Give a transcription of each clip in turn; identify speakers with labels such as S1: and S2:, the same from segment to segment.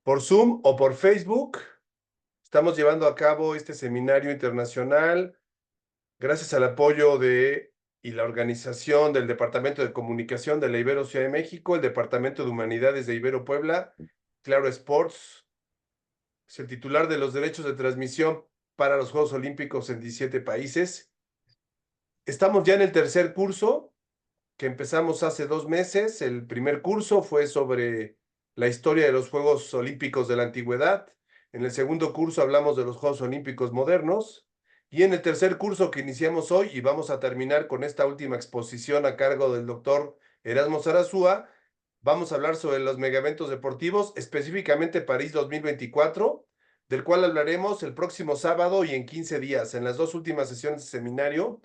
S1: por Zoom o por Facebook. Estamos llevando a cabo este seminario internacional gracias al apoyo y la organización del Departamento de Comunicación de la Ibero Ciudad de México, el Departamento de Humanidades de Ibero Puebla, Claro Sports, es el titular de los derechos de transmisión para los Juegos Olímpicos en 17 países. Estamos ya en el tercer curso que empezamos hace 2 meses. El primer curso fue sobre la historia de los Juegos Olímpicos de la Antigüedad. En el segundo curso hablamos de los Juegos Olímpicos modernos. Y en el tercer curso que iniciamos hoy, y vamos a terminar con esta última exposición a cargo del doctor Erasmo Sarasúa, vamos a hablar sobre los megaeventos deportivos, específicamente París 2024, del cual hablaremos el próximo sábado y en 15 días, en las dos últimas sesiones de seminario.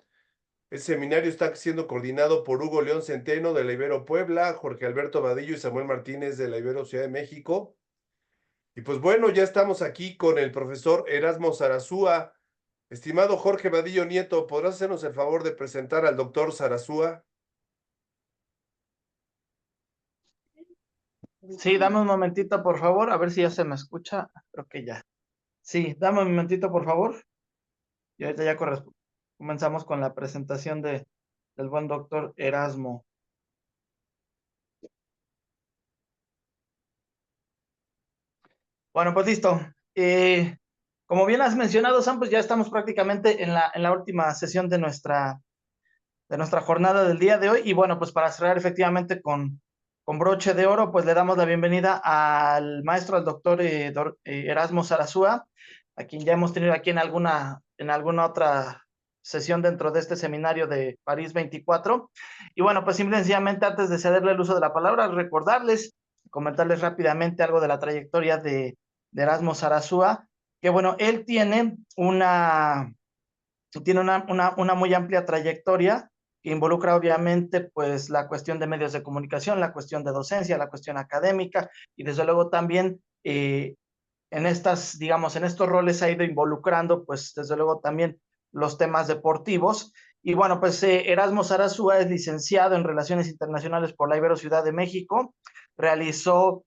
S1: El seminario está siendo coordinado por Hugo León Centeno de la Ibero Puebla, Jorge Alberto Vadillo y Samuel Martínez de la Ibero Ciudad de México. Y pues bueno, ya estamos aquí con el profesor Erasmo Sarasúa. Estimado Jorge Vadillo Nieto, ¿podrás hacernos el favor de presentar al doctor Sarasúa?
S2: Sí, dame un momentito, por favor, a ver si ya se me escucha. Creo que ya. Sí, dame un momentito, por favor. Y ahorita ya comenzamos con la presentación del buen doctor Erasmo. Bueno, pues listo. Como bien has mencionado, Sam, pues ya estamos prácticamente en la última sesión de nuestra jornada del día de hoy. Y bueno, pues para cerrar efectivamente con broche de oro, pues le damos la bienvenida al maestro, al doctor Erasmo Sarasúa, a quien ya hemos tenido aquí en alguna otra sesión dentro de este seminario de París 24. Y bueno, pues simple y sencillamente, antes de cederle el uso de la palabra, comentarles rápidamente algo de la trayectoria de Erasmo Sarasúa, que bueno, él tiene una muy amplia trayectoria que involucra obviamente pues la cuestión de medios de comunicación, la cuestión de docencia, la cuestión académica y desde luego también digamos, en estos roles ha ido involucrando pues desde luego también los temas deportivos. Y bueno, pues Erasmo Sarasúa es licenciado en Relaciones Internacionales por la Ibero Ciudad de México, realizó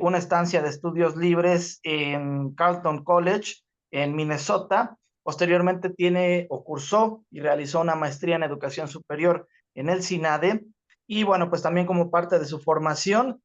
S2: una estancia de estudios libres en Carleton College en Minnesota. Posteriormente cursó y realizó una maestría en educación superior en el SINADE. Y bueno, pues también como parte de su formación,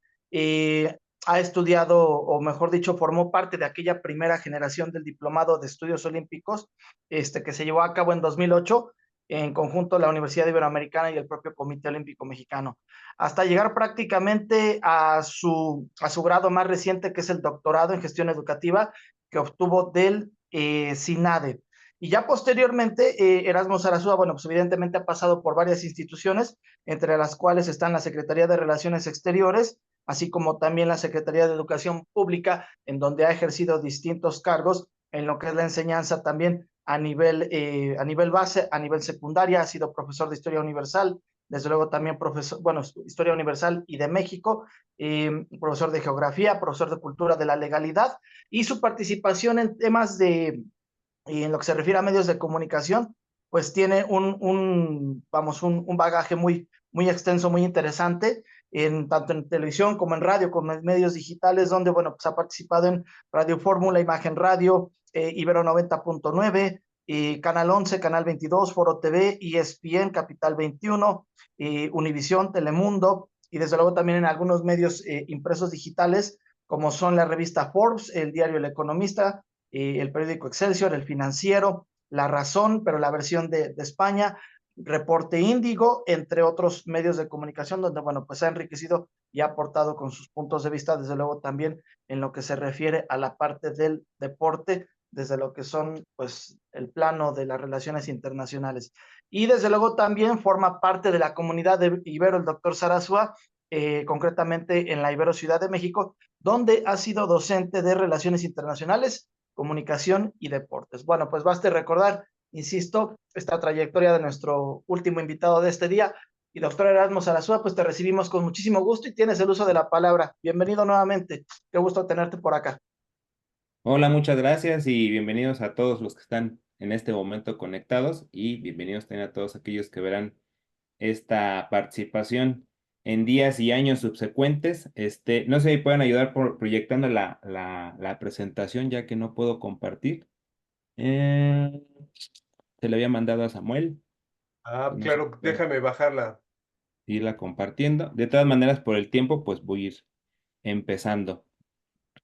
S2: ha estudiado, o mejor dicho, formó parte de aquella primera generación del Diplomado de Estudios Olímpicos, que se llevó a cabo en 2008, en conjunto la Universidad Iberoamericana y el propio Comité Olímpico Mexicano, hasta llegar prácticamente a su grado más reciente, que es el doctorado en gestión educativa, que obtuvo del SINADE. Y ya posteriormente, Erasmo Sarasúa, bueno, pues evidentemente ha pasado por varias instituciones, entre las cuales están la Secretaría de Relaciones Exteriores, así como también la Secretaría de Educación Pública, en donde ha ejercido distintos cargos en lo que es la enseñanza también a nivel base, a nivel secundaria, ha sido profesor de Historia Universal, desde luego también profesor, bueno, Historia Universal y de México, profesor de Geografía, profesor de Cultura de la Legalidad, y su participación en temas y en lo que se refiere a medios de comunicación, pues tiene un bagaje muy, muy extenso, muy interesante, tanto en televisión como en radio, como en medios digitales, donde, bueno, pues ha participado en Radio Fórmula, Imagen Radio, Ibero 90.9, Canal 11, Canal 22, Foro TV, ESPN, Capital 21, Univisión, Telemundo, y desde luego también en algunos medios impresos digitales, como son la revista Forbes, el diario El Economista, el periódico Excelsior, el Financiero, La Razón, pero la versión de España, Reporte Índigo, entre otros medios de comunicación, donde, bueno, pues ha enriquecido y ha aportado con sus puntos de vista, desde luego también en lo que se refiere a la parte del deporte, desde lo que son, pues, el plano de las relaciones internacionales. Y desde luego también forma parte de la comunidad de Ibero, el doctor Sarasúa, concretamente en la Ibero Ciudad de México, donde ha sido docente de Relaciones Internacionales, Comunicación y Deportes. Bueno, pues baste recordar, insisto, esta trayectoria de nuestro último invitado de este día. Y doctor Erasmo Sarasúa, pues te recibimos con muchísimo gusto y tienes el uso de la palabra. Bienvenido nuevamente. Qué gusto tenerte por acá.
S3: Hola, muchas gracias y bienvenidos a todos los que están en este momento conectados y bienvenidos también a todos aquellos que verán esta participación. en días y años subsecuentes. No sé si pueden ayudar proyectando la presentación, ya que no puedo compartir. Eh, Se le había mandado a Samuel.
S1: Ah,
S3: No sé si
S1: claro,
S3: pueden
S1: déjame bajarla.
S3: irla compartiendo. De todas maneras, por el tiempo, pues voy a ir empezando.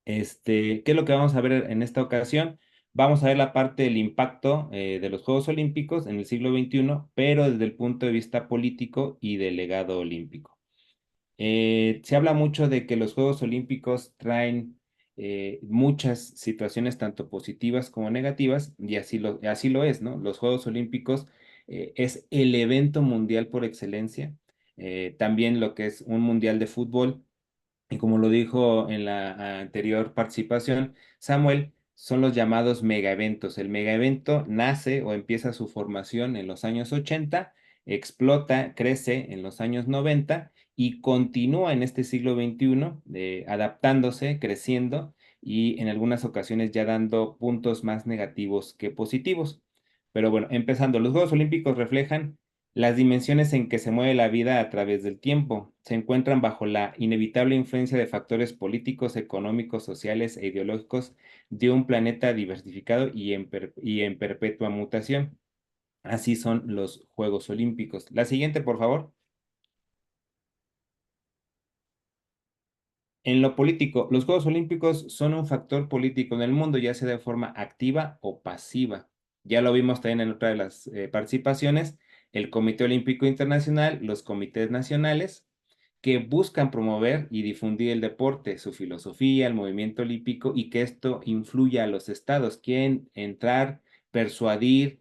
S3: ¿Qué es lo que vamos a ver en esta ocasión? Vamos a ver la parte del impacto de los Juegos Olímpicos en el siglo XXI, pero desde el punto de vista político y del legado olímpico. Se habla mucho de que los Juegos Olímpicos traen muchas situaciones tanto positivas como negativas, y así lo es, ¿no? Los Juegos Olímpicos es el evento mundial por excelencia, también lo que es un mundial de fútbol, y como lo dijo en la anterior participación, Samuel, son los llamados megaeventos. El megaevento nace o empieza su formación en los años 80, explota, crece en los años 90 y continúa en este siglo XXI, adaptándose, creciendo y en algunas ocasiones ya dando puntos más negativos que positivos. Pero bueno, empezando, los Juegos Olímpicos reflejan las dimensiones en que se mueve la vida a través del tiempo. Se encuentran bajo la inevitable influencia de factores políticos, económicos, sociales e ideológicos de un planeta diversificado y en perpetua mutación. Así son los Juegos Olímpicos. La siguiente, por favor. En lo político, los Juegos Olímpicos son un factor político en el mundo, ya sea de forma activa o pasiva. Ya lo vimos también en otra de las participaciones, el Comité Olímpico Internacional, los comités nacionales, que buscan promover y difundir el deporte, su filosofía, el movimiento olímpico y que esto influya a los estados. Quieren entrar, persuadir,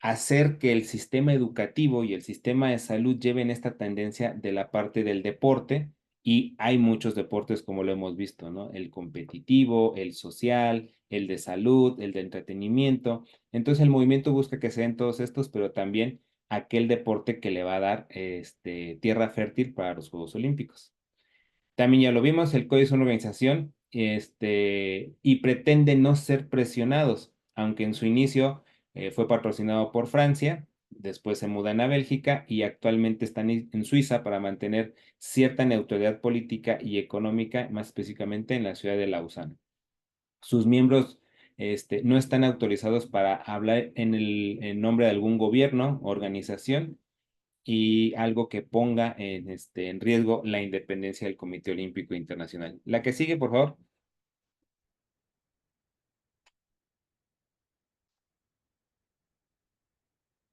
S3: hacer que el sistema educativo y el sistema de salud lleven esta tendencia de la parte del deporte y hay muchos deportes como lo hemos visto, ¿no? El competitivo, el social, el de salud, el de entretenimiento. Entonces el movimiento busca que se den todos estos, pero también aquel deporte que le va a dar tierra fértil para los Juegos Olímpicos. También ya lo vimos, el COI es una organización y pretende no ser presionados, aunque en su inicio fue patrocinado por Francia, después se mudan a Bélgica y actualmente están en Suiza para mantener cierta neutralidad política y económica, más específicamente en la ciudad de Lausana. Sus miembros no están autorizados para hablar en nombre de algún gobierno, organización, y algo que ponga en riesgo la independencia del Comité Olímpico Internacional. La que sigue, por favor.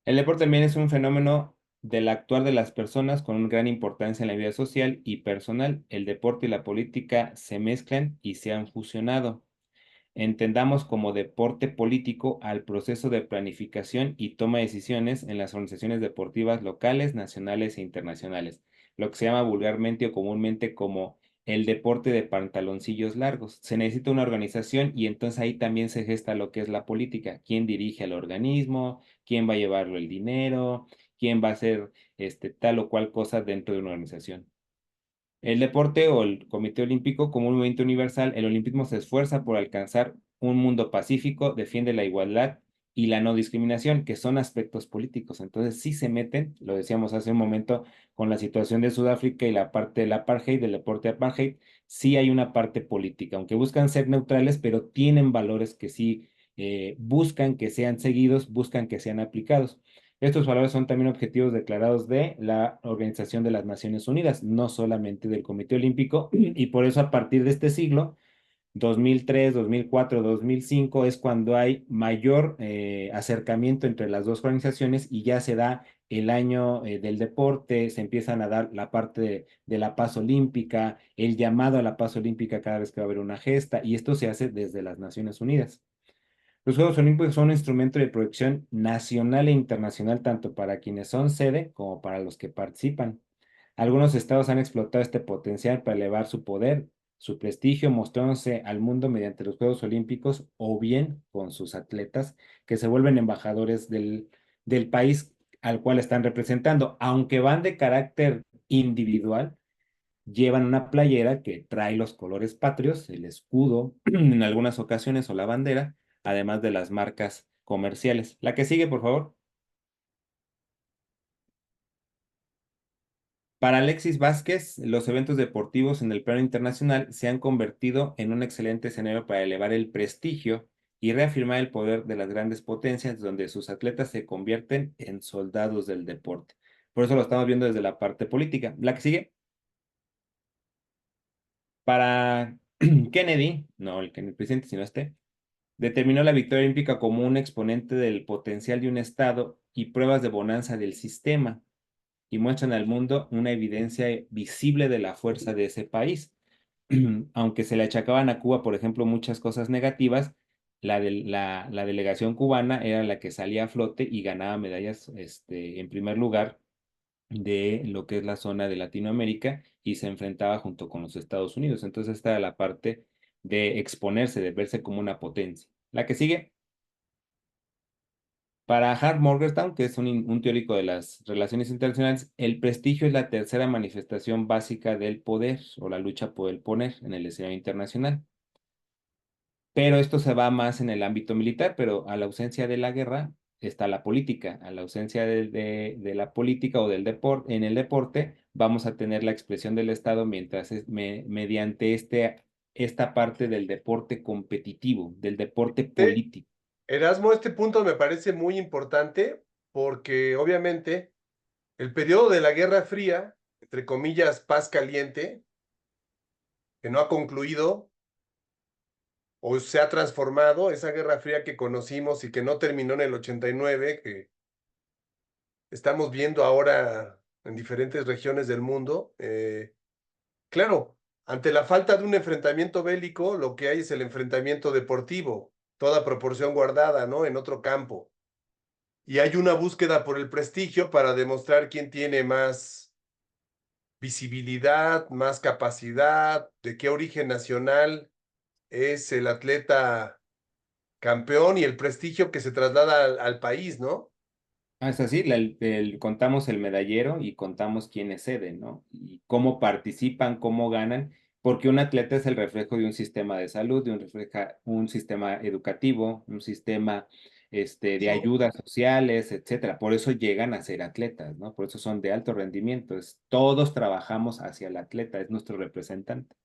S3: El deporte también es un fenómeno del actuar de las personas con una gran importancia en la vida social y personal. El deporte y la política se mezclan y se han fusionado. Entendamos como deporte político al proceso de planificación y toma de decisiones en las organizaciones deportivas locales, nacionales e internacionales, lo que se llama vulgarmente o comúnmente como el deporte de pantaloncillos largos. Se necesita una organización y entonces ahí también se gesta lo que es la política, quién dirige al organismo, quién va a llevarlo el dinero, quién va a hacer tal o cual cosa dentro de una organización. El deporte o el Comité Olímpico, como un movimiento universal, el olimpismo se esfuerza por alcanzar un mundo pacífico, defiende la igualdad y la no discriminación, que son aspectos políticos. Entonces, sí se meten, lo decíamos hace un momento, con la situación de Sudáfrica y la parte del apartheid, del deporte apartheid, sí hay una parte política, aunque buscan ser neutrales, pero tienen valores que sí buscan que sean seguidos, buscan que sean aplicados. Estos valores son también objetivos declarados de la Organización de las Naciones Unidas, no solamente del Comité Olímpico, y por eso a partir de este siglo, 2003, 2004, 2005, es cuando hay mayor acercamiento entre las dos organizaciones y ya se da el año del deporte, se empiezan a dar la parte de la paz olímpica, el llamado a la paz olímpica cada vez que va a haber una gesta, y esto se hace desde las Naciones Unidas. Los Juegos Olímpicos son un instrumento de proyección nacional e internacional tanto para quienes son sede como para los que participan. Algunos estados han explotado este potencial para elevar su poder, su prestigio, mostrándose al mundo mediante los Juegos Olímpicos o bien con sus atletas que se vuelven embajadores del país al cual están representando. Aunque van de carácter individual, llevan una playera que trae los colores patrios, el escudo en algunas ocasiones o la bandera, además de las marcas comerciales. La que sigue, por favor. Para Alexis Vázquez, los eventos deportivos en el plano internacional se han convertido en un excelente escenario para elevar el prestigio y reafirmar el poder de las grandes potencias, donde sus atletas se convierten en soldados del deporte. Por eso lo estamos viendo desde la parte política. La que sigue. Para Kennedy, no el presidente, sino este, determinó la victoria olímpica como un exponente del potencial de un Estado y pruebas de bonanza del sistema, y muestran al mundo una evidencia visible de la fuerza de ese país. Aunque se le achacaban a Cuba, por ejemplo, muchas cosas negativas, la delegación cubana era la que salía a flote y ganaba medallas en primer lugar de lo que es la zona de Latinoamérica y se enfrentaba junto con los Estados Unidos. Entonces esta era la parte de exponerse, de verse como una potencia. La que sigue. Para Hart Morgenstern, que es un teórico de las relaciones internacionales, el prestigio es la tercera manifestación básica del poder o la lucha por el poder en el escenario internacional. Pero esto se va más en el ámbito militar, pero a la ausencia de la guerra está la política. A la ausencia de la política o del deporte, en el deporte vamos a tener la expresión del Estado mientras mediante esta parte del deporte competitivo, del deporte político.
S1: Erasmo, este punto me parece muy importante porque obviamente el periodo de la Guerra Fría, entre comillas, paz caliente, que no ha concluido o se ha transformado, esa Guerra Fría que conocimos y que no terminó en el 89, que estamos viendo ahora en diferentes regiones del mundo. Claro, ante la falta de un enfrentamiento bélico, lo que hay es el enfrentamiento deportivo, toda proporción guardada, ¿no? En otro campo. Y hay una búsqueda por el prestigio para demostrar quién tiene más visibilidad, más capacidad, de qué origen nacional es el atleta campeón y el prestigio que se traslada al país, ¿no?
S3: Ah, es así, contamos el medallero y contamos quiénes ceden, ¿no? Y cómo participan, cómo ganan, porque un atleta es el reflejo de un sistema de salud, refleja un sistema educativo, un sistema de
S1: Eso.
S3: ayudas sociales, etcétera. Por eso llegan a ser atletas, ¿no? Por eso son de alto rendimiento. Todos trabajamos hacia el atleta, es nuestro representante.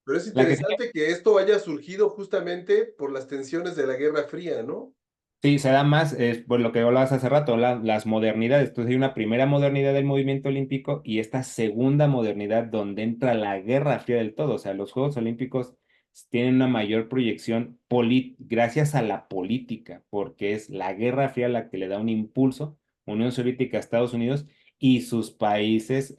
S1: Pero es
S3: La que sigue.
S1: interesante que esto haya surgido justamente por las tensiones de la Guerra Fría, ¿no?
S3: Sí, se da más, por lo que hablabas hace rato, las modernidades. Entonces hay una primera modernidad del movimiento olímpico y esta segunda modernidad donde entra la Guerra Fría del todo. O sea, los Juegos Olímpicos tienen una mayor proyección gracias a la política, porque es la Guerra Fría la que le da un impulso, Unión Soviética, Estados Unidos y sus países,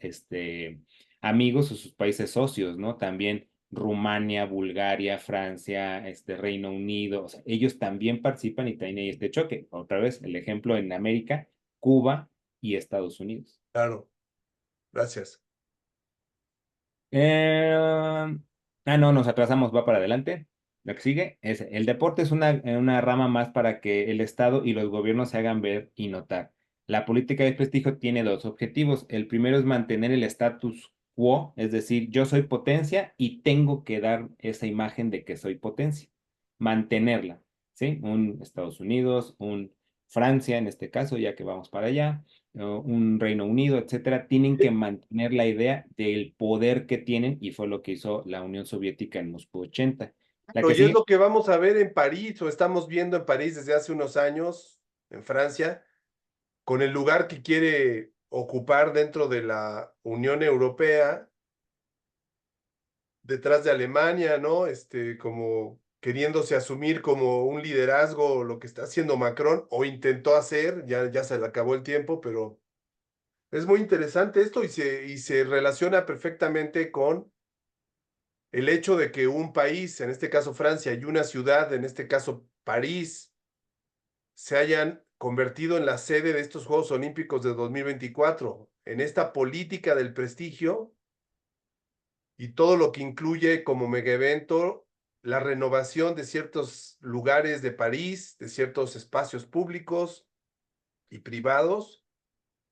S3: amigos o sus países socios, ¿no? También Rumania, Bulgaria, Francia, Reino Unido, o sea, ellos también participan y también hay este choque. Otra vez, el ejemplo en América, Cuba y Estados Unidos.
S1: Claro, gracias.
S3: No, nos atrasamos, va para adelante. Lo que sigue es, el deporte es una rama más para que el Estado y los gobiernos se hagan ver y notar. La política de prestigio tiene dos objetivos. El primero es mantener el status quo, es decir, yo soy potencia y tengo que dar esa imagen de que soy potencia. Mantenerla, ¿sí? Un Estados Unidos, un Francia en este caso, ya que vamos para allá, un Reino Unido, etcétera, tienen que mantener la idea del poder que tienen y fue lo que hizo la Unión Soviética en Moscú 80. La
S1: Pero
S3: que
S1: y es
S3: sigue,
S1: lo que vamos a ver en París o estamos viendo en París desde hace unos años, en Francia, con el lugar que quiere ocupar dentro de la Unión Europea, detrás de Alemania, ¿no? Como queriéndose asumir como un liderazgo, lo que está haciendo Macron o intentó hacer, ya se le acabó el tiempo, pero es muy interesante esto y se relaciona perfectamente con el hecho de que un país, en este caso Francia, y una ciudad, en este caso París, se hayan convertido en la sede de estos Juegos Olímpicos de 2024, en esta política del prestigio y todo lo que incluye como mega evento la renovación de ciertos lugares de París, de ciertos espacios públicos y privados,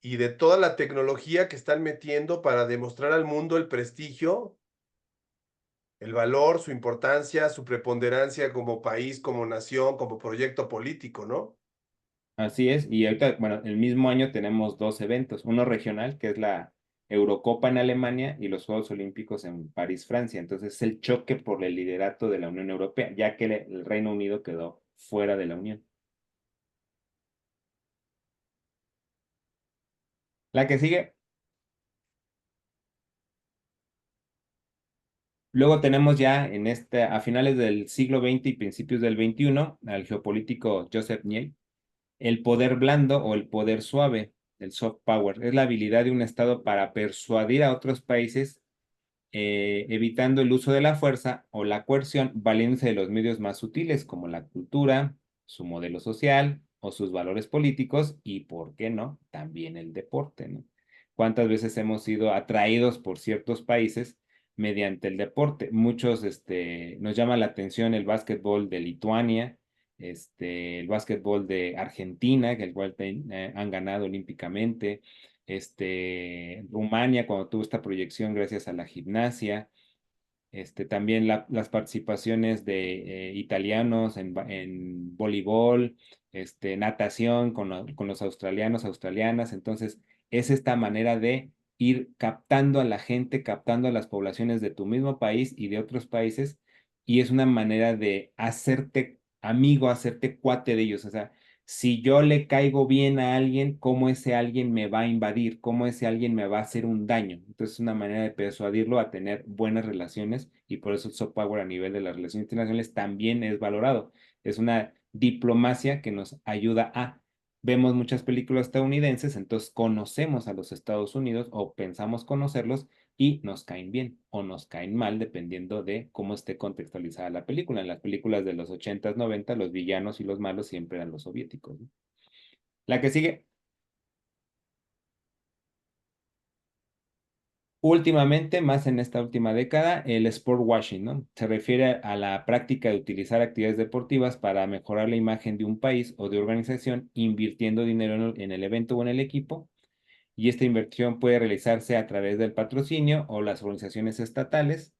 S1: y de toda la tecnología que están metiendo para demostrar al mundo el prestigio, el valor, su importancia, su preponderancia como país, como nación, como proyecto político, ¿no?
S3: Así es, y ahorita, bueno, el mismo año tenemos dos eventos, uno regional, que es la Eurocopa en Alemania, y los Juegos Olímpicos en París, Francia. Entonces es el choque por el liderato de la Unión Europea, ya que el Reino Unido quedó fuera de la Unión. La que sigue. Luego tenemos ya a finales del siglo XX y principios del XXI, al geopolítico Joseph Nye, el poder blando o el poder suave, el soft power. Es la habilidad de un Estado para persuadir a otros países, evitando el uso de la fuerza o la coerción, valiéndose de los medios más sutiles como la cultura, su modelo social o sus valores políticos y, ¿por qué no?, también el deporte, ¿no? ¿Cuántas veces hemos sido atraídos por ciertos países mediante el deporte? Muchos, nos llama la atención el básquetbol de Lituania, el básquetbol de Argentina, que el cual han ganado olímpicamente, Rumania cuando tuvo esta proyección gracias a la gimnasia, también las participaciones de italianos en voleibol, natación con los australianos, australianas. Entonces es esta manera de ir captando a la gente, captando a las poblaciones de tu mismo país y de otros países, y es una manera de hacerte amigo, hacerte cuate de ellos. O sea, si yo le caigo bien a alguien, ¿cómo ese alguien me va a invadir? ¿Cómo ese alguien me va a hacer un daño? Entonces es una manera de persuadirlo a tener buenas relaciones, y por eso el soft power a nivel de las relaciones internacionales también es valorado. Es una diplomacia que nos ayuda a... Vemos muchas películas estadounidenses, entonces conocemos a los Estados Unidos o pensamos conocerlos y nos caen bien o nos caen mal dependiendo de cómo esté contextualizada la película. En las películas de los 80s, 90, los villanos y los malos siempre eran los soviéticos, ¿no? La que sigue. Últimamente, más en esta última década, el sport washing, ¿no? Se refiere a la práctica de utilizar actividades deportivas para mejorar la imagen de un país o de organización, invirtiendo dinero en el evento o en el equipo, y esta inversión puede realizarse a través del patrocinio o las organizaciones estatales.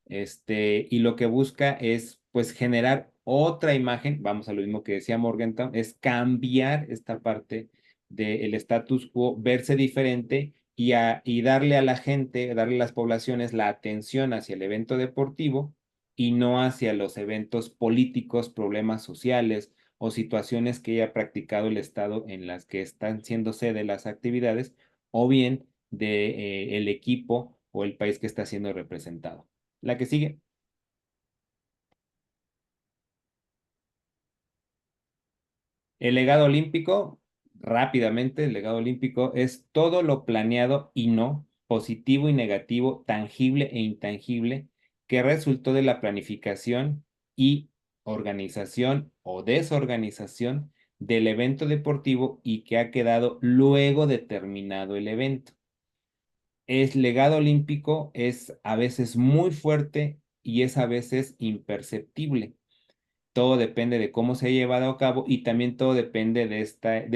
S3: Y lo que busca es, pues, generar otra imagen, vamos a lo mismo que decía Morgenthau, es cambiar esta parte del status quo, verse diferente y darle a la gente, darle a las poblaciones la atención hacia el evento deportivo y no hacia los eventos políticos, problemas sociales o situaciones que haya practicado el Estado en las que están siendo sede las actividades, o bien de, el equipo o el país que está siendo representado. La que sigue. El legado olímpico, rápidamente, el legado olímpico es todo lo planeado y no, positivo y negativo, tangible e intangible, que resultó de la planificación y organización o desorganización del evento deportivo y que ha quedado luego de terminado el evento. Es legado olímpico, es a veces muy fuerte y es a veces imperceptible. Todo depende de cómo se ha llevado a cabo, y también todo depende de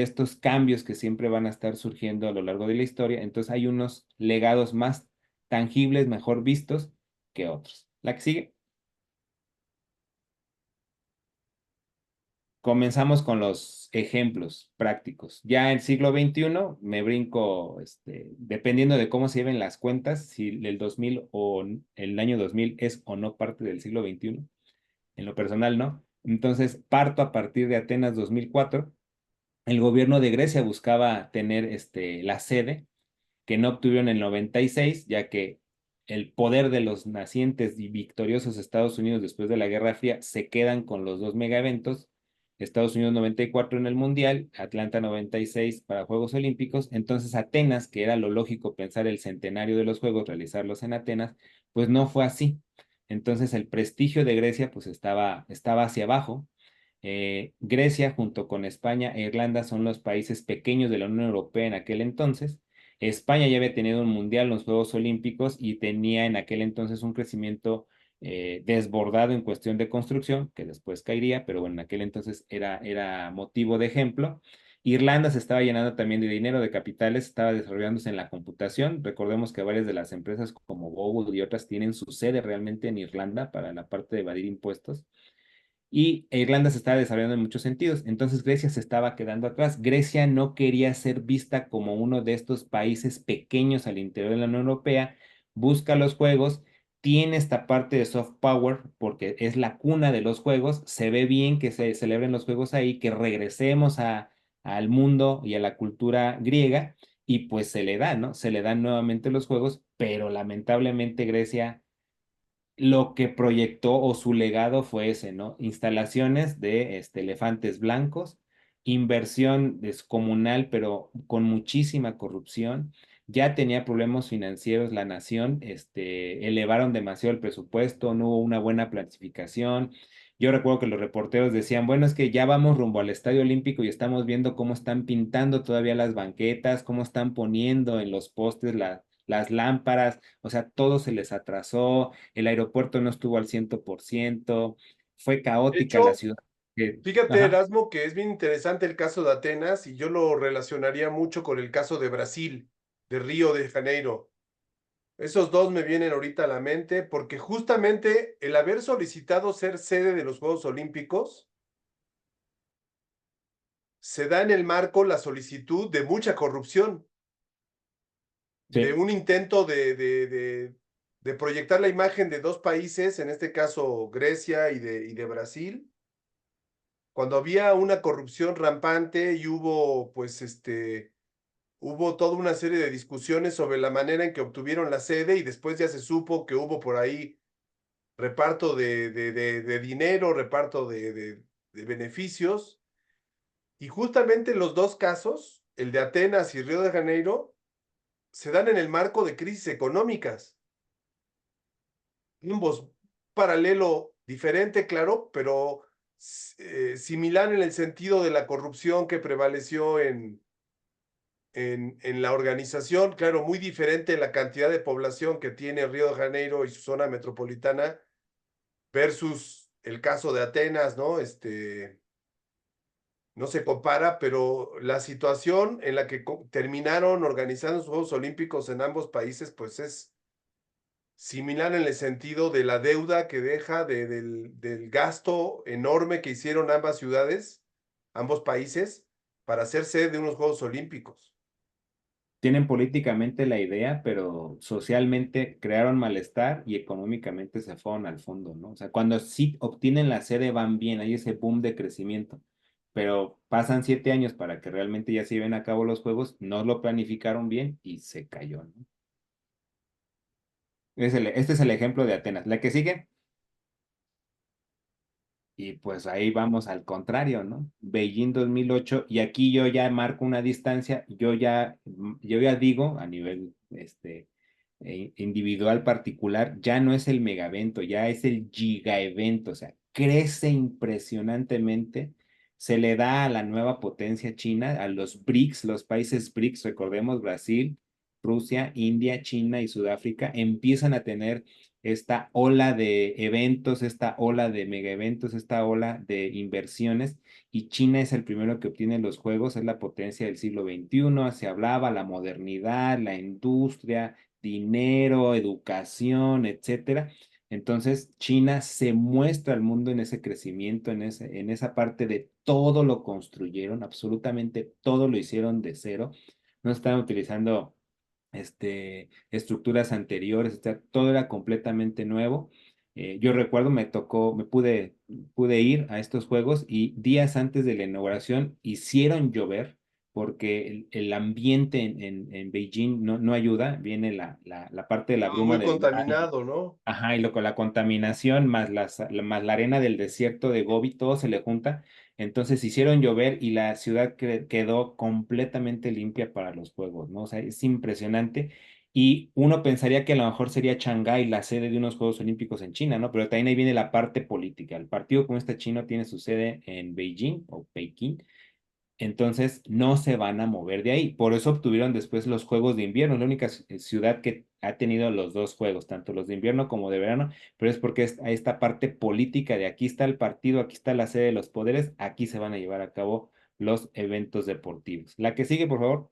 S3: estos cambios que siempre van a estar surgiendo a lo largo de la historia. Entonces hay unos legados más tangibles, mejor vistos que otros. La que sigue. Comenzamos con los ejemplos prácticos. Ya en el siglo XXI me brinco, dependiendo de cómo se lleven las cuentas, si el 2000 o el año 2000 es o no parte del siglo XXI. En lo personal, no. Entonces parto a partir de Atenas 2004. El gobierno de Grecia buscaba tener, la sede, que no obtuvieron en el 96, ya que el poder de los nacientes y victoriosos Estados Unidos después de la Guerra Fría se quedan con los dos mega eventos: Estados Unidos 94 en el Mundial, Atlanta 96 para Juegos Olímpicos. Entonces Atenas, que era lo lógico pensar el centenario de los Juegos, realizarlos en Atenas, pues no fue así. Entonces el prestigio de Grecia pues estaba hacia abajo. Grecia, junto con España e Irlanda, son los países pequeños de la Unión Europea en aquel entonces. España ya había tenido un mundial, los Juegos Olímpicos, y tenía en aquel entonces un crecimiento desbordado en cuestión de construcción, que después caería, pero bueno, en aquel entonces era motivo de ejemplo. Irlanda se estaba llenando también de dinero, de capitales, estaba desarrollándose en la computación. Recordemos que varias de las empresas como Google y otras tienen su sede realmente en Irlanda para la parte de evadir impuestos. y Irlanda se estaba desarrollando en muchos sentidos. Entonces Grecia se estaba quedando atrás. Grecia no quería ser vista como uno de estos países pequeños al interior de la Unión Europea, busca los juegos, tiene esta parte de soft power porque es la cuna de los juegos, se ve bien que se celebren los juegos ahí, que regresemos al mundo y a la cultura griega y pues se le da, ¿no? Se le dan nuevamente los juegos, pero lamentablemente Grecia lo que proyectó o su legado fue ese, ¿no? Instalaciones de elefantes blancos, inversión descomunal, pero con muchísima corrupción. Ya tenía problemas financieros la nación, elevaron demasiado el presupuesto, no hubo una buena planificación. Yo recuerdo que los reporteros decían, bueno, es que ya vamos rumbo al Estadio Olímpico y estamos viendo cómo están pintando todavía las banquetas, cómo están poniendo en los postes las lámparas, o sea, todo se les atrasó, el aeropuerto no estuvo al 100%, fue
S1: De
S3: caótica la
S1: hecho,
S3: ciudad.
S1: fíjate,
S3: Ajá,
S1: Erasmo, que es bien interesante el caso de Atenas y yo lo relacionaría mucho con el caso de Brasil, de Río de Janeiro. Esos dos me vienen ahorita a la mente porque justamente el haber solicitado ser sede de los Juegos Olímpicos se da en el marco la solicitud de mucha corrupción, de
S3: sí,
S1: un intento de proyectar la imagen de dos países, en este caso Grecia y de Brasil, cuando había una corrupción rampante y hubo, pues, hubo toda una serie de discusiones sobre la manera en que obtuvieron la sede y después ya se supo que hubo por ahí reparto de dinero, reparto de beneficios. Y justamente los dos casos, el de Atenas y Río de Janeiro, se dan en el marco de crisis económicas. Ambos paralelo diferente, claro, pero similar en el sentido de la corrupción que prevaleció en la organización. Claro, muy diferente la cantidad de población que tiene Río de Janeiro y su zona metropolitana versus el caso de Atenas, ¿no? No se compara, pero la situación en la que terminaron organizando los Juegos Olímpicos en ambos países, pues es similar en el sentido de la deuda que deja del gasto enorme que hicieron ambas ciudades, ambos países, para hacer sede de unos Juegos Olímpicos.
S3: tienen políticamente la idea, pero socialmente crearon malestar y económicamente se fueron al fondo, ¿no? O sea, cuando sí obtienen la sede van bien, hay ese boom de crecimiento, pero pasan 7 años para que realmente ya se lleven a cabo los juegos, no lo planificaron bien y se cayó, ¿no? Este es el ejemplo de Atenas. La que sigue. Y pues ahí vamos al contrario, ¿no? Beijing 2008, y aquí yo ya marco una distancia, yo ya digo a nivel individual particular, ya no es el megaevento, ya es el gigaevento, o sea, crece impresionantemente, se le da a la nueva potencia china, a los BRICS, los países BRICS, recordemos Brasil, Rusia, India, China y Sudáfrica, empiezan a tener esta ola de eventos, esta ola de mega eventos, esta ola de inversiones, y China es el primero que obtiene los juegos, es la potencia del siglo XXI, se hablaba la modernidad, la industria, dinero, educación, etcétera. Entonces, China se muestra al mundo en ese crecimiento, en esa parte de todo lo construyeron, absolutamente todo lo hicieron de cero. No están utilizando estructuras anteriores, todo era completamente nuevo. Yo recuerdo, pude ir a estos juegos y días antes de la inauguración hicieron llover porque el ambiente en Beijing no ayuda, viene la parte de la
S1: Todo
S3: bruma
S1: muy
S3: del mar.
S1: contaminado, ¿no?
S3: Ajá, y con la contaminación más la arena del desierto de Gobi, todo se le junta. Entonces hicieron llover y la ciudad quedó completamente limpia para los juegos, ¿no? O sea, es impresionante. Y uno pensaría que a lo mejor sería Shanghái la sede de unos Juegos Olímpicos en China, ¿no? Pero también ahí viene la parte política. El Partido Comunista Chino tiene su sede en Beijing o Pekín, entonces no se van a mover de ahí. Por eso obtuvieron después los Juegos de Invierno, la única ciudad que ha tenido los dos juegos, tanto los de invierno como de verano, pero es porque esta parte política de aquí está el partido, aquí está la sede de los poderes, aquí se van a llevar a cabo los eventos deportivos. La que sigue, por favor.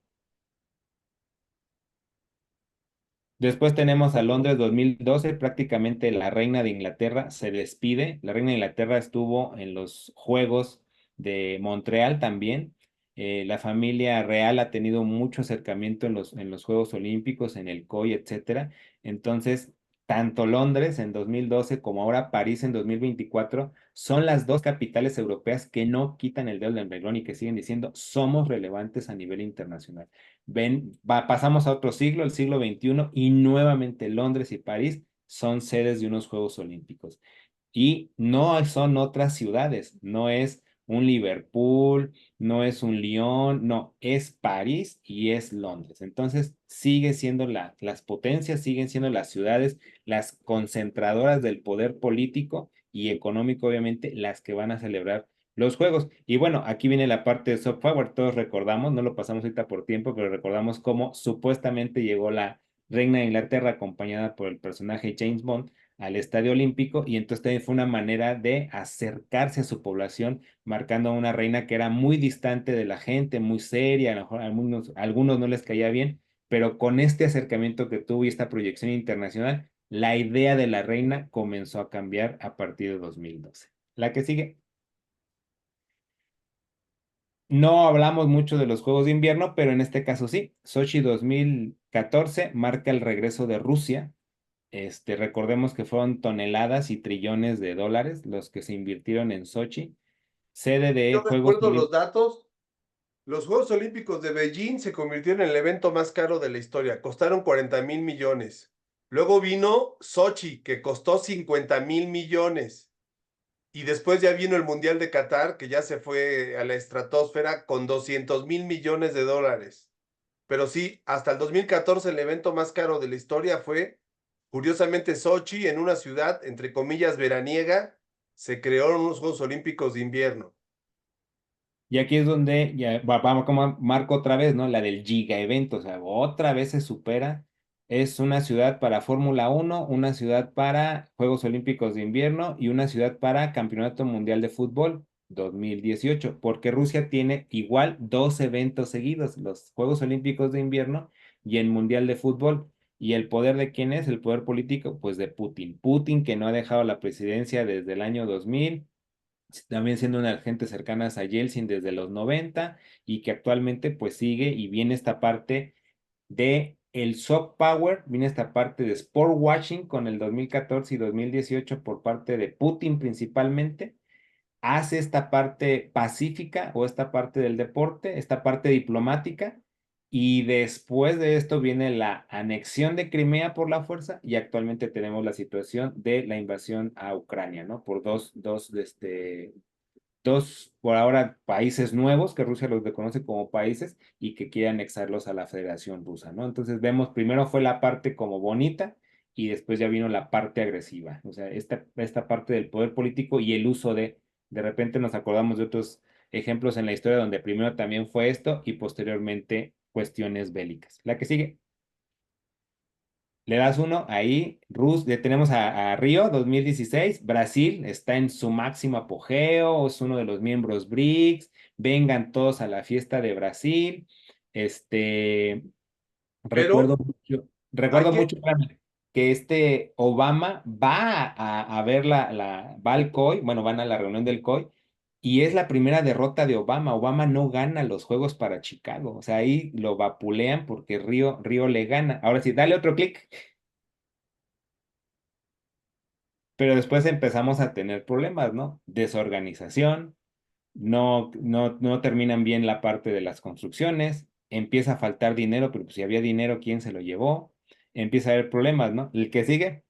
S3: Después tenemos a Londres 2012, prácticamente la reina de Inglaterra se despide. La reina de Inglaterra estuvo en los Juegos de Montreal también. La familia real ha tenido mucho acercamiento en los Juegos Olímpicos, en el COI, etcétera. Entonces, tanto Londres en 2012 como ahora París en 2024 son las dos capitales europeas que no quitan el dedo del renglón y que siguen diciendo somos relevantes a nivel internacional. Pasamos a otro siglo, el siglo XXI, y nuevamente Londres y París son sedes de unos Juegos Olímpicos. Y no son otras ciudades, no es un Liverpool, no es un Lyon, no, es París y es Londres. Entonces, sigue siendo las potencias, siguen siendo las ciudades, las concentradoras del poder político y económico, obviamente, las que van a celebrar los juegos. Y bueno, aquí viene la parte de soft power. Todos recordamos, no lo pasamos ahorita por tiempo, pero recordamos cómo supuestamente llegó la reina de Inglaterra acompañada por el personaje James Bond al Estadio Olímpico, y entonces también fue una manera de acercarse a su población, marcando a una reina que era muy distante de la gente, muy seria, a lo mejor algunos no les caía bien, pero con este acercamiento que tuvo y esta proyección internacional, la idea de la reina comenzó a cambiar a partir de 2012. La que sigue. No hablamos mucho de los Juegos de Invierno, pero en este caso sí. Sochi 2014 marca el regreso de Rusia. Recordemos que fueron toneladas y trillones de dólares los que se invirtieron en Sochi, sede de
S1: Yo
S3: Juegos
S1: recuerdo los
S3: Olímpicos.
S1: datos. Los Juegos Olímpicos de Beijing se convirtieron en el evento más caro de la historia. Costaron 40,000 millones. Luego vino Sochi, que costó 50,000 millones. Y después ya vino el Mundial de Qatar, que ya se fue a la estratosfera con 200,000 millones de dólares. Pero sí, hasta el 2014 el evento más caro de la historia fue, curiosamente, Sochi, en una ciudad, entre comillas, veraniega, se crearon unos Juegos Olímpicos de invierno.
S3: Y aquí es donde ya vamos como marco otra vez, ¿no? La del giga evento, o sea, otra vez se supera. Es una ciudad para Fórmula 1, una ciudad para Juegos Olímpicos de Invierno y una ciudad para Campeonato Mundial de Fútbol 2018, porque Rusia tiene igual dos eventos seguidos, los Juegos Olímpicos de Invierno y el Mundial de Fútbol. ¿Y el poder de quién es? El poder político, pues de Putin. Putin, que no ha dejado la presidencia desde el año 2000, también siendo una gente cercana a Yeltsin desde los 90, y que actualmente pues sigue, y viene esta parte de el soft power, viene esta parte de sport watching con el 2014 y 2018 por parte de Putin principalmente, hace esta parte pacífica o esta parte del deporte, esta parte diplomática, y después de esto viene la anexión de Crimea por la fuerza, y actualmente tenemos la situación de la invasión a Ucrania, ¿no? Por dos, por ahora, países nuevos que Rusia los reconoce como países y que quiere anexarlos a la Federación Rusa, ¿no? Entonces vemos, primero fue la parte como bonita y después ya vino la parte agresiva, o sea, esta parte del poder político y el uso de repente nos acordamos de otros ejemplos en la historia donde primero también fue esto y posteriormente cuestiones bélicas. La que sigue. Le das uno ahí, tenemos a Río 2016, Brasil está en su máximo apogeo, es uno de los miembros BRICS, vengan todos a la fiesta de Brasil. Este,
S1: Pero hay
S3: recuerdo mucho,
S1: que,
S3: espérame, que Obama va a ver va al COI, bueno, van a la reunión del COI, y es la primera derrota de Obama. Obama no gana los Juegos para Chicago, o sea, ahí lo vapulean porque Río le gana. Ahora sí, dale otro clic. Pero después empezamos a tener problemas, ¿no? Desorganización, no terminan bien la parte de las construcciones, empieza a faltar dinero, pero pues si había dinero, ¿quién se lo llevó? Empieza a haber problemas, ¿no? El que sigue,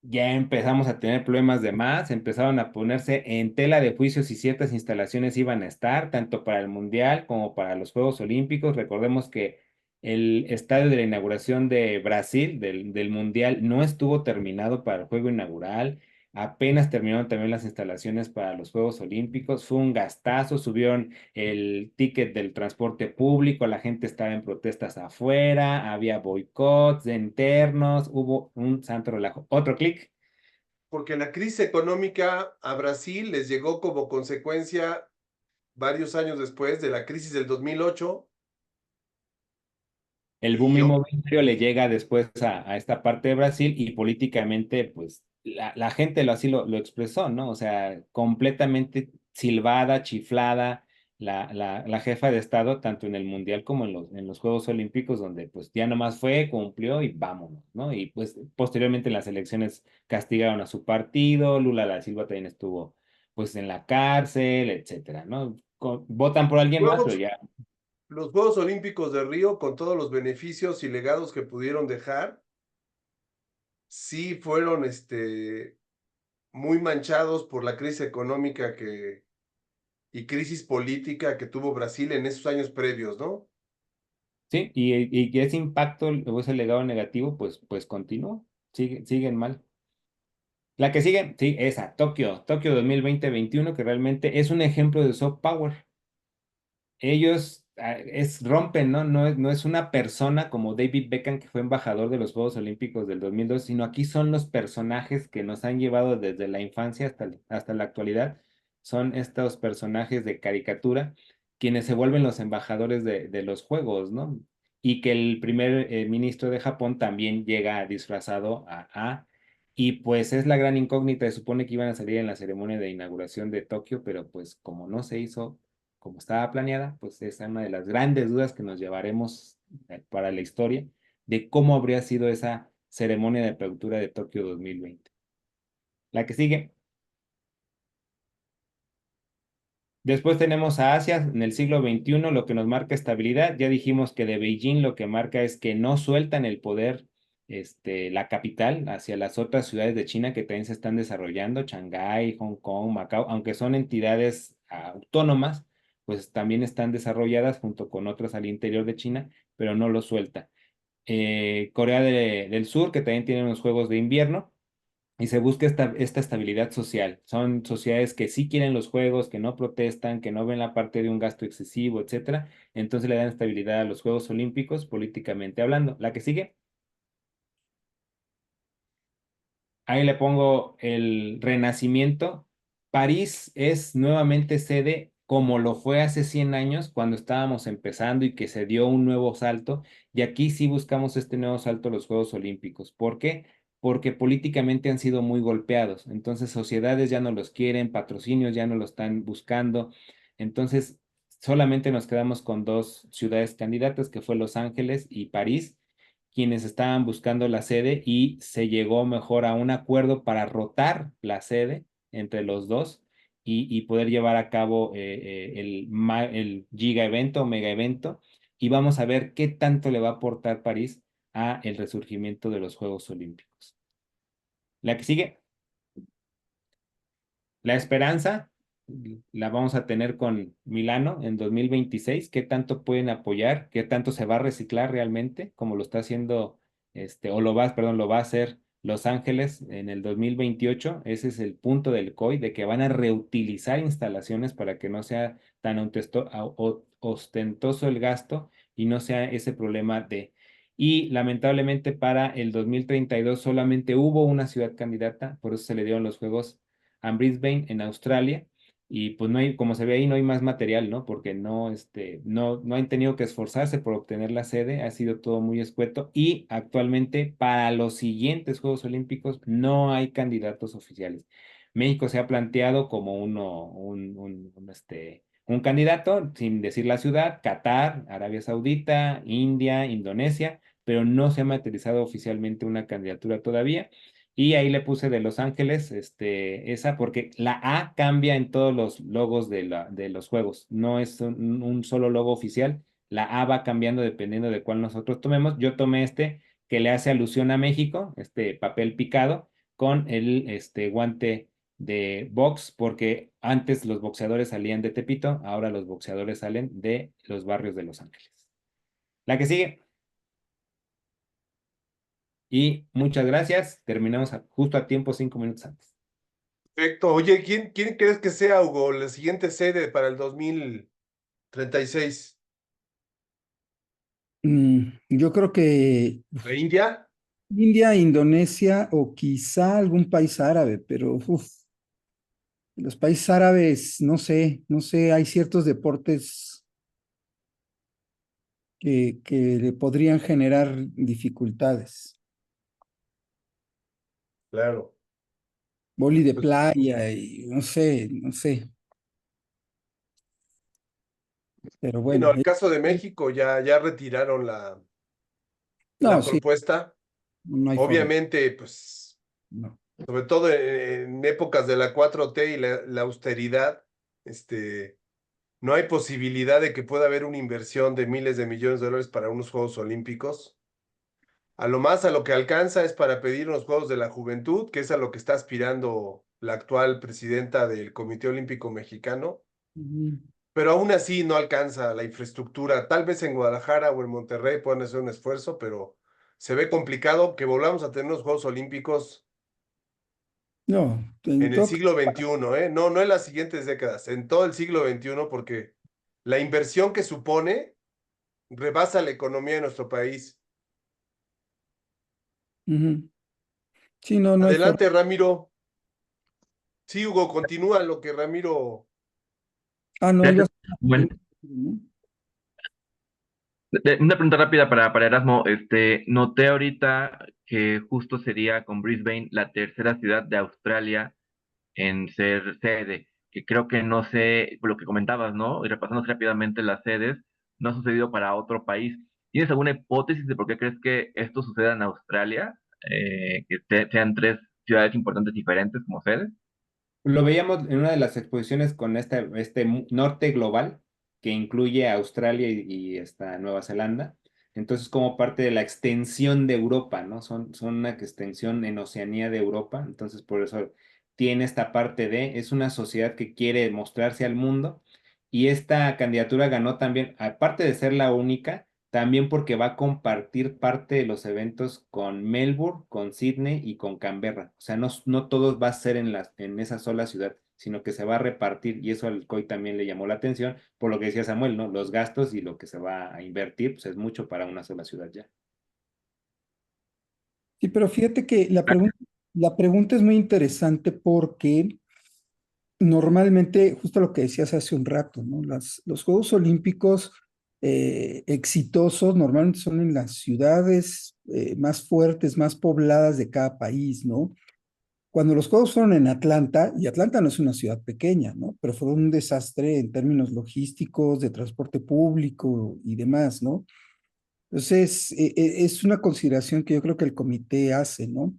S3: ya empezamos a tener problemas de más, empezaron a ponerse en tela de juicio si ciertas instalaciones iban a estar, tanto para el Mundial como para los Juegos Olímpicos. Recordemos que el estadio de la inauguración de Brasil, del Mundial, no estuvo terminado para el juego inaugural. Apenas terminaron también las instalaciones para los Juegos Olímpicos. Fue un gastazo, subieron el ticket del transporte público, la gente estaba en protestas afuera, había boicots internos, hubo un santo relajo. Otro clic.
S1: porque la crisis económica a Brasil les llegó como consecuencia varios años después de la crisis del 2008,
S3: El
S1: Y
S3: boom
S1: yo,
S3: inmobiliario le llega después a esta parte de Brasil y políticamente, pues la gente así lo expresó, ¿no? O sea, completamente silbada, chiflada, la jefa de Estado, tanto en el Mundial como en los Juegos Olímpicos, donde pues ya nomás fue, cumplió y vámonos, ¿no? Y pues posteriormente en las elecciones castigaron a su partido, Lula da Silva también estuvo pues en la cárcel, etcétera, ¿no? Votan por alguien más, pero
S1: Juegos,
S3: ya.
S1: los Juegos Olímpicos de Río, con todos los beneficios y legados que pudieron dejar, sí fueron muy manchados por la crisis económica y crisis política que tuvo Brasil en esos años previos, ¿no?
S3: Sí, y que ese impacto o ese legado negativo, pues continúa, siguen mal. La que sigue, sí, esa, Tokio 2020-21, que realmente es un ejemplo de soft power. Ellos rompen, ¿no? No es una persona como David Beckham, que fue embajador de los Juegos Olímpicos del 2002, sino aquí son los personajes que nos han llevado desde la infancia hasta la actualidad. Son estos personajes de caricatura quienes se vuelven los embajadores de los Juegos, ¿no? Y que el primer ministro de Japón también llega disfrazado y pues es la gran incógnita. Se supone que iban a salir en la ceremonia de inauguración de Tokio, pero pues como no se hizo como estaba planeada, pues esa es una de las grandes dudas que nos llevaremos para la historia de cómo habría sido esa ceremonia de apertura de Tokio 2020. La que sigue. Después tenemos a Asia en el siglo XXI, lo que nos marca estabilidad. Ya dijimos que de Beijing lo que marca es que no sueltan el poder, la capital, hacia las otras ciudades de China que también se están desarrollando, Shanghái, Hong Kong, Macao, aunque son entidades autónomas, pues también están desarrolladas junto con otras al interior de China, pero no lo suelta. Corea del Sur, que también tiene unos juegos de invierno y se busca esta estabilidad social. Son sociedades que sí quieren los juegos, que no protestan, que no ven la parte de un gasto excesivo, etcétera. Entonces le dan estabilidad a los Juegos Olímpicos, políticamente hablando. La que sigue, ahí le pongo el Renacimiento. París es nuevamente sede como lo fue hace 100 años cuando estábamos empezando y que se dio un nuevo salto. Y aquí sí buscamos este nuevo salto a los Juegos Olímpicos. ¿Por qué? Porque políticamente han sido muy golpeados. Entonces sociedades ya no los quieren, patrocinios ya no lo están buscando. Entonces solamente nos quedamos con dos ciudades candidatas, que fue Los Ángeles y París, quienes estaban buscando la sede, y se llegó mejor a un acuerdo para rotar la sede entre los dos y poder llevar a cabo el giga evento o mega evento, y vamos a ver qué tanto le va a aportar París a el resurgimiento de los Juegos Olímpicos. La que sigue. La esperanza la vamos a tener con Milano en 2026. ¿Qué tanto pueden apoyar? ¿Qué tanto se va a reciclar realmente? Como lo está haciendo, perdón, lo va a hacer Los Ángeles en el 2028. Ese es el punto del COI, de que van a reutilizar instalaciones para que no sea tan ostentoso el gasto y no sea ese problema de... Y lamentablemente para el 2032 solamente hubo una ciudad candidata, por eso se le dieron los Juegos a Brisbane en Australia, y pues no hay, como se ve ahí, no hay más material, ¿no? Porque no han tenido que esforzarse por obtener la sede, ha sido todo muy escueto, y actualmente para los siguientes Juegos Olímpicos no hay candidatos oficiales. México se ha planteado como un candidato, sin decir la ciudad: Qatar, Arabia Saudita, India, Indonesia, pero no se ha materializado oficialmente una candidatura todavía. Y ahí le puse de Los Ángeles, esa, porque la A cambia en todos los logos de los juegos. No es un solo logo oficial. La A va cambiando dependiendo de cuál nosotros tomemos. Yo tomé que le hace alusión a México, este papel picado, con el guante de box, porque antes los boxeadores salían de Tepito, ahora los boxeadores salen de los barrios de Los Ángeles. La que sigue. Y muchas gracias. Terminamos justo a tiempo, 5 minutos antes.
S1: Perfecto. Oye, ¿quién crees que sea, Hugo, la siguiente sede para el 2036?
S4: Yo creo que
S1: ¿La India?
S4: India, Indonesia o quizá algún país árabe, pero los países árabes, no sé, hay ciertos deportes que le podrían generar dificultades.
S1: Claro.
S4: Boli de
S1: Pues,
S4: playa y no sé, no sé. Pero
S1: y
S4: bueno,
S1: no, el caso de México ya retiraron
S4: no,
S1: la
S4: sí,
S1: propuesta.
S4: no hay forma.
S1: Obviamente, pues,
S4: No.
S1: sobre todo en épocas de la 4T y la austeridad, no hay posibilidad de que pueda haber una inversión de miles de millones de dólares para unos Juegos Olímpicos. A lo más a lo que alcanza es para pedir unos Juegos de la Juventud, que es a lo que está aspirando la actual presidenta del Comité Olímpico Mexicano,
S4: Ujú.
S1: pero aún así no alcanza la infraestructura. Tal vez en Guadalajara o en Monterrey puedan hacer un esfuerzo, pero se ve complicado que volvamos a tener unos Juegos Olímpicos
S4: No, en
S1: en el
S4: todo
S1: siglo XXI, ¿eh? No, no en las siguientes décadas, en todo el siglo XXI, porque la inversión que supone rebasa la economía de nuestro país.
S4: ujú. Sí, no, no hay forma.
S1: Adelante, Ramiro. Sí, Hugo, continúa lo que Ramiro.
S4: Ah, no,
S5: Gracias,
S4: ibas a
S5: Samuel.
S4: ¿no?
S5: Una pregunta rápida para Erasmo. Noté ahorita que justo sería con Brisbane la tercera ciudad de Australia en ser sede, que creo que no sé, por lo que comentabas, ¿no? Y repasando rápidamente las sedes, no ha sucedido para otro país. ¿Tienes alguna hipótesis de por qué crees que esto suceda en Australia? Sean tres ciudades importantes diferentes como sedes.
S3: Lo veíamos en una de las exposiciones con norte global, que incluye a Australia y esta Nueva Zelanda. Entonces, como parte de la extensión de Europa, ¿no? Son una extensión en Oceanía de Europa. Entonces, por eso tiene esta parte es una sociedad que quiere mostrarse al mundo. Y esta candidatura ganó también, aparte de ser la única, también porque va a compartir parte de los eventos con Melbourne, con Sydney y con Canberra. O sea, no todos va a ser en esa sola ciudad, sino que se va a repartir y eso al COI también le llamó la atención, por lo que decía Samuel, ¿no? Los gastos y lo que se va a invertir, pues es mucho para una sola ciudad ya.
S4: Sí, pero fíjate que la pregunta es muy interesante porque normalmente, justo lo que decías hace un rato, ¿no? Los Juegos Olímpicos exitosos normalmente son en las ciudades más fuertes, más pobladas de cada país, ¿no? Cuando los Juegos fueron en Atlanta, y Atlanta no es una ciudad pequeña, ¿no? Pero fue un desastre en términos logísticos, de transporte público y demás, ¿no? Entonces, es una consideración que yo creo que el comité hace, ¿no?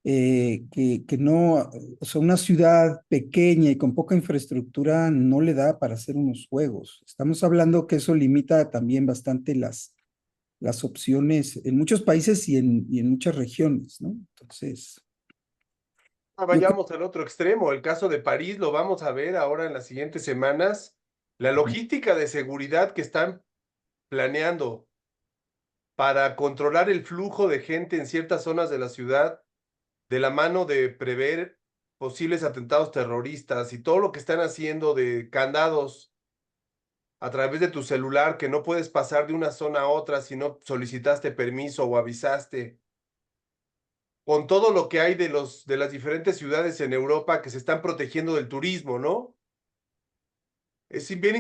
S4: Que no, o sea, una ciudad pequeña y con poca infraestructura no le da para hacer unos juegos. Estamos hablando que eso limita también bastante las opciones en muchos países y en muchas regiones, ¿no? Entonces, yo creo,
S1: Vayamos al otro extremo. El caso de París lo vamos a ver ahora en las siguientes semanas. La logística de seguridad que están planeando para controlar el flujo de gente en ciertas zonas de la ciudad, de la mano de prever posibles atentados terroristas y todo lo que están haciendo de candados a través de tu celular que no puedes pasar de una zona a otra si no solicitaste permiso o avisaste, con todo lo que hay de las diferentes ciudades en Europa que se están protegiendo del turismo, ¿no? Es bien